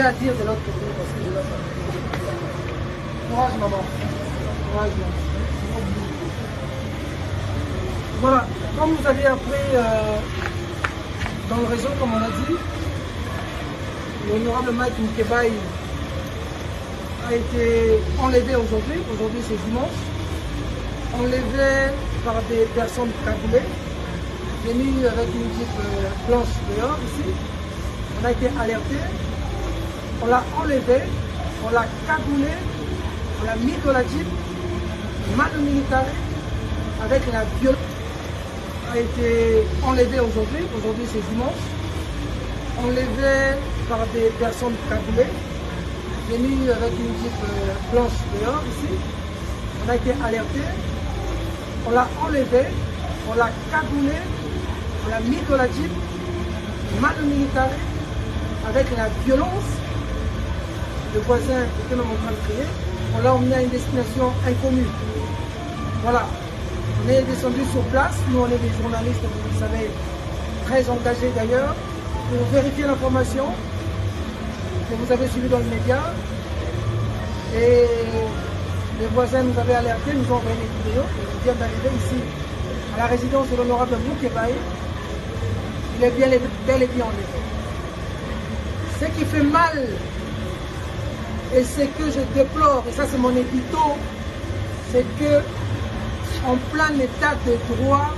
à dire de l'autre côté parce que je dois savoir. Courage, maman. Courage, maman. Voilà, comme vous avez appris dans le réseau, comme on l'a dit, l'honorable Mike Moukebaï a été enlevé aujourd'hui. Aujourd'hui, c'est dimanche. Enlevé par des personnes cagoulées, venues avec une jeep blanche dehors ici. On a été alerté, on l'a enlevé, on l'a cagoulé, on l'a mis dans la jeep, mano militaire, avec la violence. A été enlevé aujourd'hui. Aujourd'hui, c'est dimanche. Enlevé par des personnes cagoulées, venues avec une jeep blanche dehors ici. On a été alerté. On l'a enlevé, on l'a cagoulé, on l'a mis dans la jeep, mano militaire, avec la violence. Le voisin était même en train de crier. On l'a emmené à une destination inconnue. Voilà. On est descendu sur place. Nous, on est des journalistes, vous le savez, très engagés d'ailleurs, pour vérifier l'information que vous avez suivie dans le média. Et les voisins nous avaient alertés, nous ont envoyé des vidéos. On vient d'arriver ici à la résidence de l'honorable Moukebaï. Il est bel et bien enlevé. Ce qui fait mal, et ce que je déplore, et ça c'est mon épito, c'est que en plein état de droit,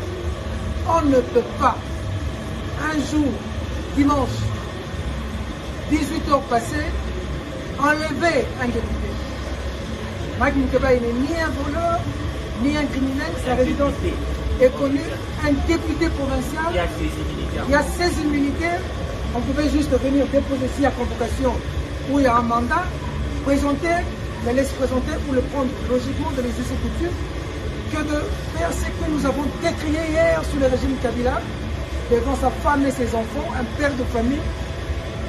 on ne peut pas, un jour, dimanche, 18h passées, enlever un député. Mike Moukebaï n'est ni un voleur, ni un criminel, sa résidence est connue, un député provincial, il y a ses immunités, on pouvait juste venir déposer ici à convocation où il y a un mandat, présenter, le laisser présenter pour le prendre logiquement de les us et coutumes, que de faire ce que nous avons décrié hier sur le régime Kabila, devant sa femme et ses enfants, un père de famille,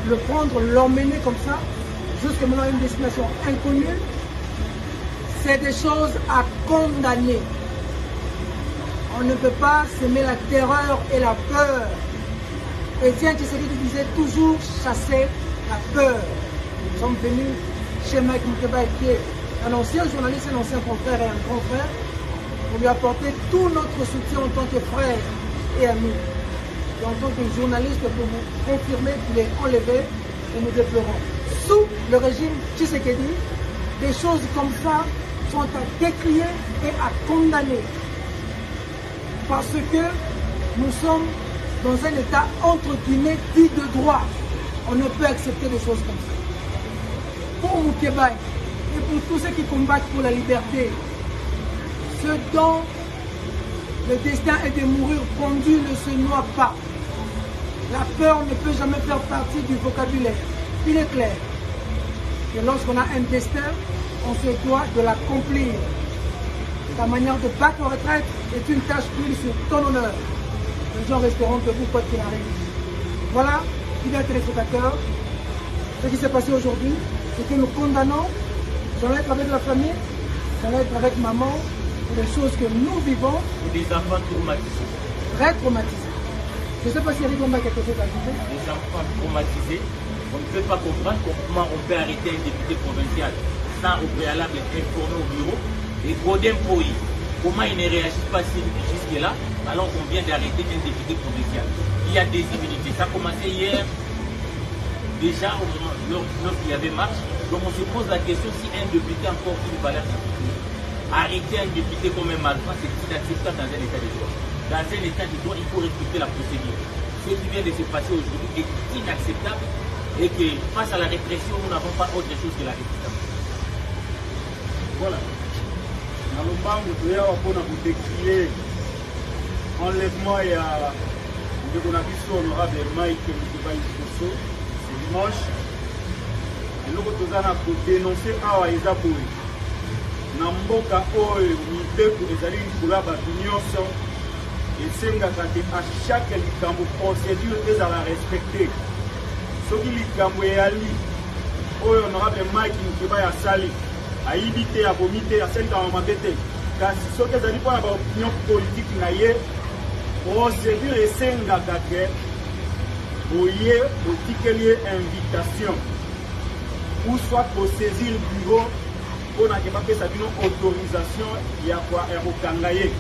le prendre, l'emmener comme ça, jusqu'à maintenant à une destination inconnue, c'est des choses à condamner. On ne peut pas semer la terreur et la peur. Étienne Tshisekedi disait toujours chasser la peur. Nous sommes venus chez Mike Moukebaï, qui est un ancien journaliste, un ancien confrère et un grand frère, pour lui apporter tout notre soutien en tant que frère et ami. Et en tant que journaliste, pour vous confirmer qu'il est enlevé, et nous déplorons. Sous le régime Tshisekedi, des choses comme ça sont à décrier et à condamner. Parce que nous sommes dans un état entre guillemets dit de droit. On ne peut accepter des choses comme ça. Pour Moukebaï et pour tous ceux qui combattent pour la liberté, ce dont le destin est de mourir pendu ne se noie pas. La peur ne peut jamais faire partie du vocabulaire. Il est clair que lorsqu'on a un destin, on se doit de l'accomplir. Ta manière de battre en retraite est une tâche prise sur ton honneur. Les gens resteront debout quoi qu'il arrive. Voilà, fidèles téléspectateurs, ce qui s'est passé aujourd'hui, c'est que nous condamnons. J'en ai être avec la famille, j'en ai être avec maman, pour les choses que nous vivons. Pour des enfants traumatisés. Très traumatisés. Je ne sais pas si Eric Omba a quelque chose à ajouter. Les enfants traumatisés, on ne peut pas comprendre comment on peut arrêter un député provincial sans au préalable informer au bureau. Et Godin Poï, comment il ne réagit pas jusque-là alors qu'on vient d'arrêter un député provincial. Il y a des immunités. Ça a commencé hier, déjà au moment lorsqu'il y avait marche. Donc on se pose la question si un député a encore une valeur particulière. Arrêter un député comme un malfrat, c'est inacceptable dans un état de droit. Dans un état de droit, il faut respecter la procédure. Ce qui vient de se passer aujourd'hui est inacceptable et que face à la répression, nous n'avons pas autre chose que la résistance. Voilà. Dans le banque, il y a un décrier enlèvement et de Bonaviso honorable Mike Moukebaï. C'est dimanche. Et nous avons dénoncé à Isaboui. Namboka oyo mibeko ezali likolo bato nyonso esengaka te à chaque likambo procédure ezala respecté. Soki likambo eyali oyo honorable Mike Moukebaï asali ayibi te abomi te asalika mabe te kasi soki ezali mpona baopinion politique na ye procédure esengaka ke boye botikeli ye invitation ou soit pour saisir le bureau pour n'apesa bino autorisation ya kokanga ye.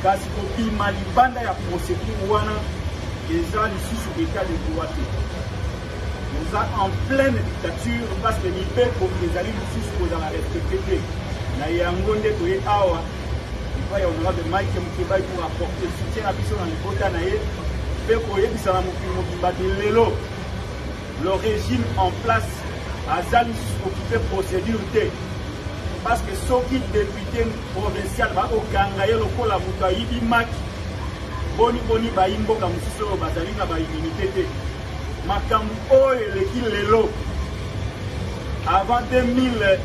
Kasi kobima libanda ya procédure wana eza lisusu état de droit te. Nous sommes en pleine dictature parce que mibeko ezali lisusu kozala respecté te. Na yango nde toye awa epai ya honorable Mike Mukebai pour apporter soutien à biso na libota na ye mpe koyebisa na mokili mobimba te lelo le régime en place aza lisusu occupé procédure te. Parce que soki député provincial va okanga ye lokola moto ayibi maki boni bayimboka mosusu oyo bazali na baimmunité te. Makambo oyo eleki lelo avant 2016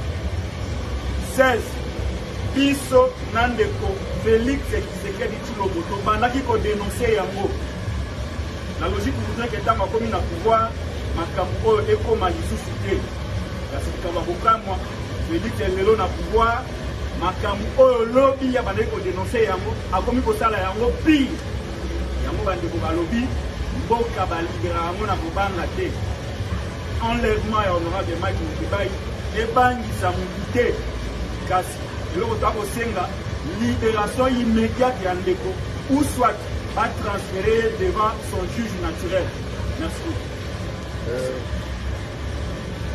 biso na ndeko Félix Tshisekedi Tshilombo tobandaki kodénonce yango. La logique voudrait que ntango akomi na pouvoir makambo oyo ekoma lisusu te. Kasi likambo akokamwa Félix lelo na pouvoir makambo oyo lobi ya bandeki kodénonce yango akomi kosala yango pire. Yango bandeko balobi mboka balibera yango na kobanga te. Enlèvement ya honorable Mike Mukebai ebangisa motu te. Kasi eloko tokosenga libération immédiate ya ndeko ou soit va transférer devant son juge naturel. Merci beaucoup.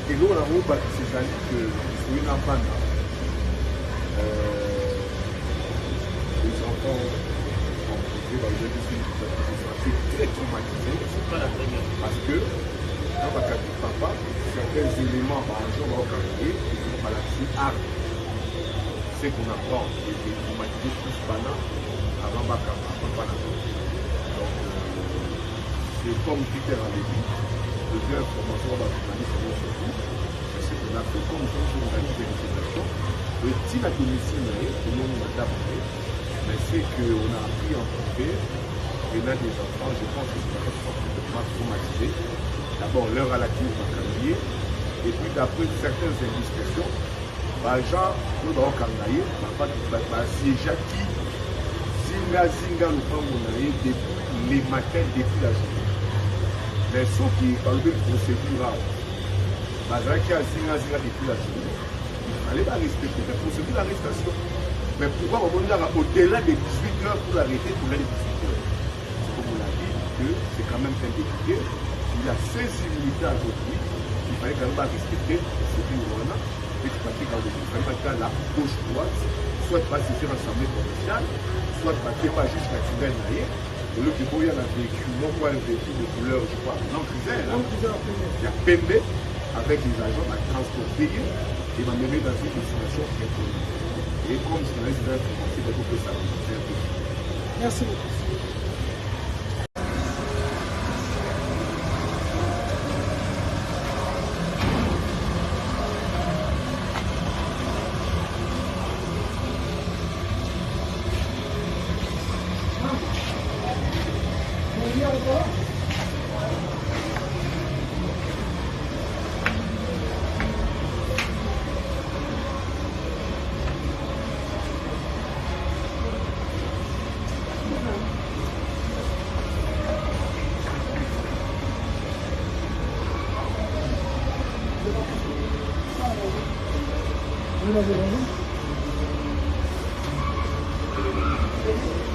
Et là, on a c'est-à-dire que sur une enfant, les enfants ont posé dans le jeu ils sont assez très traumatisés. C'est pas la première. Parce que quand on a dit papa, certains éléments par exemple vont camper, ils vont pas l'accès à ce qu'on apprend et des traumatisés plus pendant avant Baka, avant Baka. Donc, c'est comme Peter avait dit, de faire formation dans la journaliste surtout, c'est ce qu'on a fait comme journaliste d'investigation. Le petit à domicile, tout le monde l'a appris, mais c'est qu'on a appris en privé, et là des enfants, je pense que c'est pas complètement traumatisé. D'abord, l'heure à laquelle on va calmer, et puis d'après certaines indiscrétions, Jean, nous avons calmé, c'est Jackie, Zinga, le temps où on a eu depuis les matins, depuis la journée. Mais ceux qui ont eu le procédure, qui a Zinga depuis la journée, il fallait pas respecter la procédure d'arrestation. Mais pourquoi on va au-delà des 18 heures pour l'arrêter pour les 18 heures? Comme on l'a dit, que c'est quand même un député, il a 16 immunités aujourd'hui, il fallait quand même pas respecter la procédure. Il fallait pas la gauche-droite, soit pas saisir l'Assemblée provinciale, soit pas juste naturel. Et le Kibo, il y a un véhicule, non pas un véhicule de couleur, je crois, non prisère. Il y a Pembe avec les agents à transporter et m'a mené dans une destination inconnue. Et comme je l'ai dit, c'est beaucoup que ça. Merci beaucoup.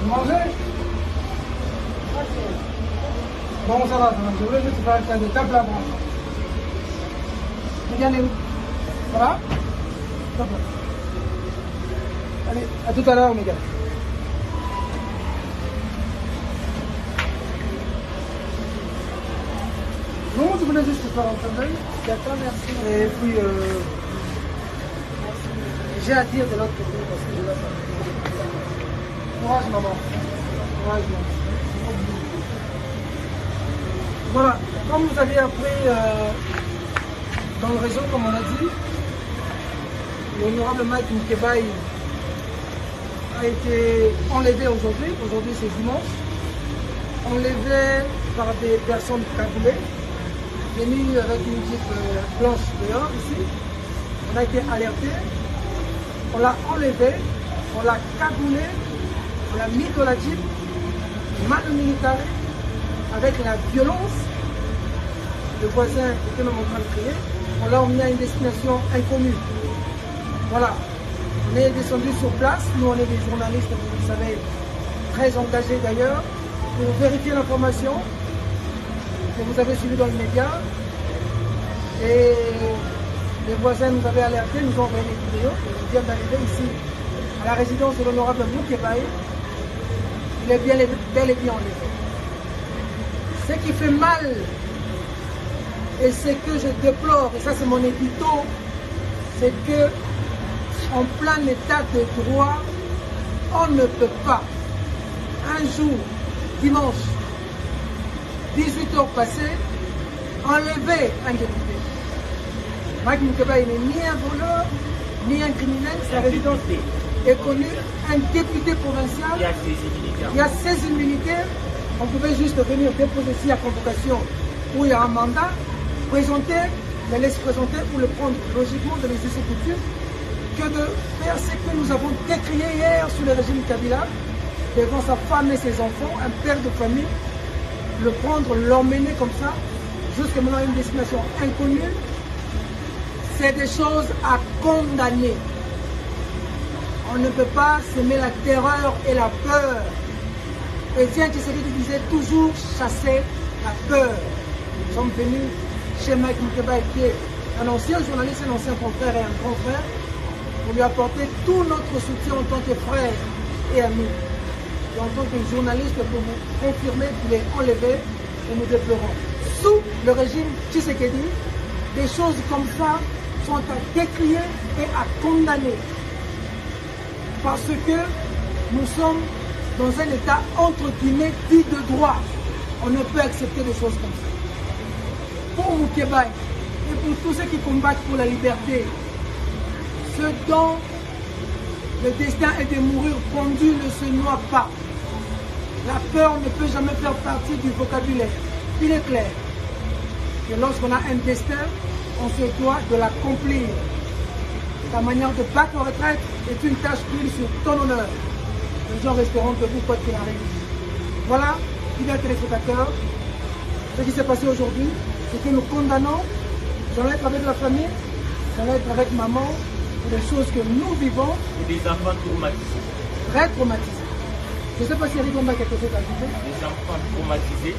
Manger? Bon, ça va, je voulais juste faire un tape là-bas. Regardez où? Ça va? Tape là. Allez, à tout à l'heure, Miguel. Non, je voulais juste faire un peu. D'accord, merci. Et puis, j'ai à dire de l'autre côté parce que je vais faire. Courage, maman. Courage, maman. Voilà, comme vous avez appris dans le réseau, comme on a dit, l'honorable Mike Mukebai a été enlevé aujourd'hui. Aujourd'hui, c'est dimanche. Enlevé par des personnes cagoulées, venues avec une jeep blanche dehors, ici. On a été alerté. On l'a enlevé, on l'a cagoulé, on l'a mis dans la jeep, mal militaire, avec la violence. Le voisin était même en train de crier. On l'a emmené à une destination inconnue. Voilà. On est descendu sur place. Nous, on est des journalistes, vous le savez, très engagés d'ailleurs, pour vérifier l'information que vous avez suivie dans les médias. Et les voisins nous avaient alertés, nous ont envoyé des vidéos. On vient d'arriver ici à la résidence de l'honorable Moukébaye. Il est bel et bien enlevé. Ce qui fait mal, et ce que je déplore, et ça c'est mon édito, c'est que en plein état de droit, on ne peut pas, un jour, dimanche, 18h passées, enlever un député. Mike Moukébaye n'est ni un voleur, ni un criminel, sa résidence est connue, un député provincial. Il y a 16 immunités. On pouvait juste venir déposer ici à convocation où il y a un mandat, présenter, les laisser présenter ou le prendre logiquement de les us et coutumes, que de faire ce que nous avons décrié hier sur le régime Kabila, devant sa femme et ses enfants, un père de famille, le prendre, l'emmener comme ça, jusqu'à maintenant à une destination inconnue. C'est des choses à condamner. On ne peut pas semer la terreur et la peur. Et tiens, Tshisekedi disait toujours chasser la peur. Nous sommes venus chez Mike Moukébaye, qui est un ancien journaliste, un ancien confrère et un grand frère, pour lui apporter tout notre soutien en tant que frère et ami. Et en tant que journaliste, pour vous confirmer qu'il est enlevé, et nous déplorons. Sous le régime Tshisekedi, des choses comme ça sont à décrier et à condamner. Parce que nous sommes dans un état entre guillemets dit de droit. On ne peut accepter des choses comme ça. Pour Moukébaye et pour tous ceux qui combattent pour la liberté, ce dont le destin est de mourir pendu ne se noie pas. La peur ne peut jamais faire partie du vocabulaire. Il est clair que lorsqu'on a un destin, on se doit de l'accomplir. Ta manière de battre en retraite est une tâche prise sur ton honneur. Les gens resteront debout quoi qu'il arrive. Voilà, fidèles téléspectateurs, ce qui s'est passé aujourd'hui, c'est que nous condamnons. J'en ai être avec la famille, j'en ai être avec maman, pour des choses que nous vivons. Et des enfants traumatisés. Très traumatisés. Je ne sais pas si Eric Omba a quelque chose à ajouter. Les enfants traumatisés,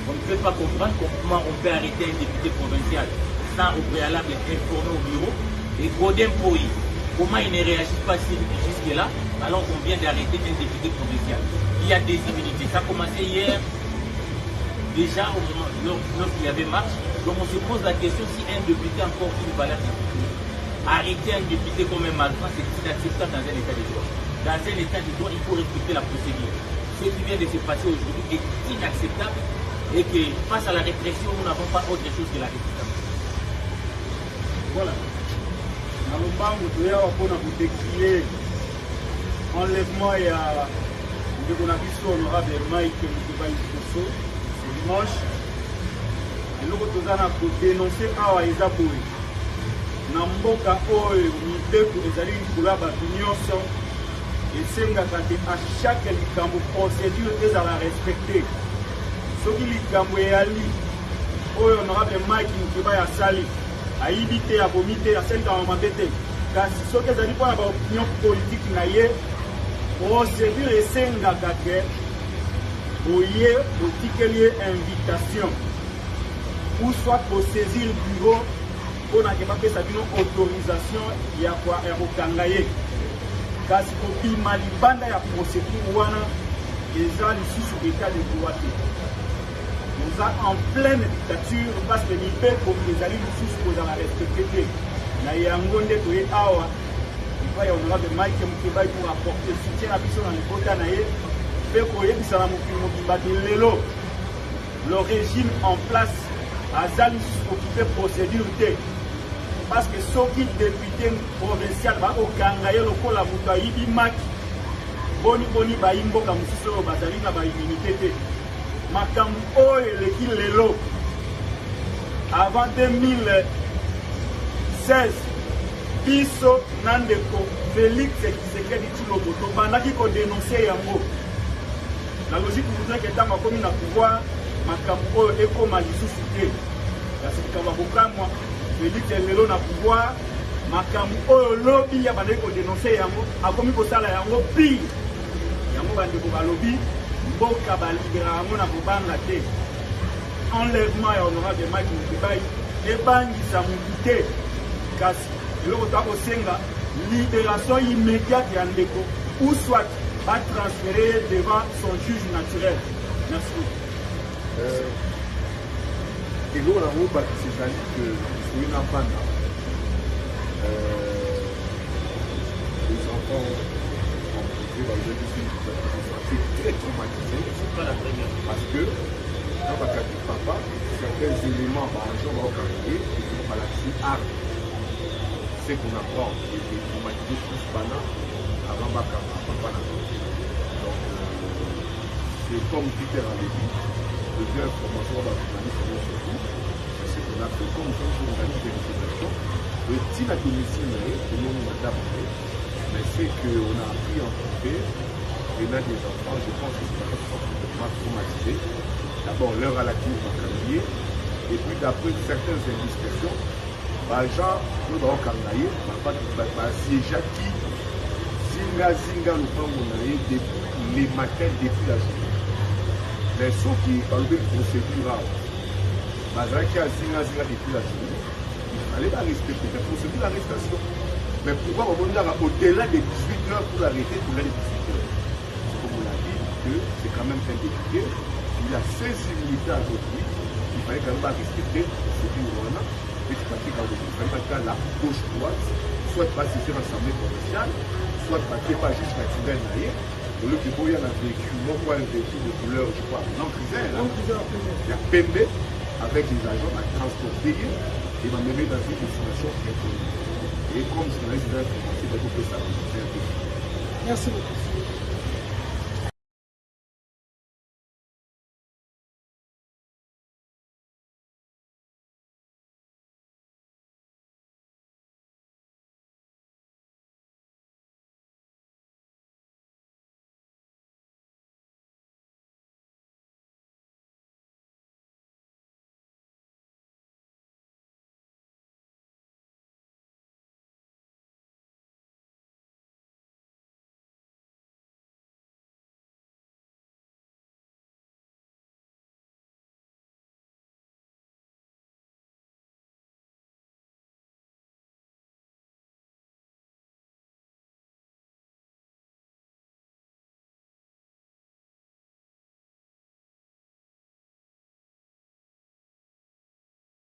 on ne peut pas comprendre comment on peut arrêter un député provincial sans au préalable informer au bureau. Et Godin Poï, comment il ne réagit pas jusque-là alors qu'on vient d'arrêter un député provincial. Il y a des immunités. Ça a commencé hier, déjà au moment lorsqu'il y avait marche. Donc on se pose la question si un député a encore une valeur d'immunité. Arrêter un député comme un malfrat, c'est inacceptable dans un état de droit. Dans un état de droit, il faut respecter la procédure. Ce qui vient de se passer aujourd'hui est inacceptable et que face à la répression, nous n'avons pas autre chose que la répression. Voilà. Na lombangu toyawa mpona kodecrier enlèvement ya ndeko na biso honorable Mike Moukébaye Liboso ce dimanche. Eloko toza na kodénonce awa eza boye na mboka oyo mibeko ezali likolo ya bato nyonso esengaka te a chaque likambo procédure ezala respecte. Soki likambo eyali oyo honorable Mike Moukébaye asali ayibi te abomi te aselikaka mabe te, kasi soki ezali mpona baopinion politique na ye, procédure esengaka ke boye botikeli ye invitation ou soit kosaisir bureau mpona ke bapesa bino autorisation ya kokanga ye. Kasi kobima libanda ya procédure wana eza lisusu état de droit te. Nous sommes en pleine dictature parce que nous avons des alliés qui sont respectés. Nous avons des awa. Il va y avoir de Mike Moukébaye pour apporter le soutien à la dans le quota. Le régime en place a occupé procédure. Parce que ceux qui député provincial va au Kangaye, le col à Moutaïbi Mak, Boni Boni Baimbo, comme si ce bazali n'a pas immunité. Makambu oyo eleki lelo avant 2016 biso na ndeko Félix Tshisekedi Tshilombo tobandaki kodénonce yango na logique voudrait que ntango akomi na pouvoir makambu oyo ekoma lisusu te kasi likambo akokamwa Félix lelo na pouvoir makambo oyo lobby ya bandeko dénoncer yango akomi kosala yango pire yango bandeko balobi mboka balibera yango na kobanga te enlèvement ya honorable Mike Mukebai ebangisa motu te kasi eloko toa kosenga libération immédiate ya ndeko ou soit va transférer devant son juge naturel. Merci beaucoup. Et l'eau la roue, c'est-à-dire que sur une bande, les enfants ont trouvé dans le sont très traumatisés. C'est pas la première. Parce que quand on a dit papa, certains éléments par exemple vont carrier et qui vont pas l'accès arme. C'est qu'on apprend et qui est traumatisé plus pendant avant papa. Donc c'est comme Peter avait dit, le bien information dans la journaliste surtout, c'est ce qu'on a fait comme ça, on organise des réservations. Le petit à domicile, tout le monde m'a d'abord, mais c'est qu'on a appris en trouver et là des enfants, je pense que c'est pas complètement traumatisé. D'abord l'heure à la clinique va travailler, et puis d'après certaines indiscrétions, Jean, nous avons travaillé, siéger qui zinga le temps depuis les matins, depuis la journée. Mais ceux qui ont eu une procédure, qui a zinga depuis la journée, il fallait pas respecter la procédure d'arrestation. Mais pourquoi on va au-delà des 18 heures pour l'arrêter pour les 18 heures? Comme on l'a dit, que c'est quand même un député, il a 16 immunités à d'autrui, il fallait quand même pas respecter la procédure. Et tu pratiques quand il fallait pas la gauche-droite, soit pas saisir l'Assemblée provinciale, soit pas juste la Tigane naïe. Au lieu qu'il y a un véhicule, non pas un véhicule de couleur, je crois, non prisère, il y a PMB avec les agents à transporter et va mener dans une destination inconnue. Et comme journaliste, c'est beaucoup plus ça. Merci beaucoup.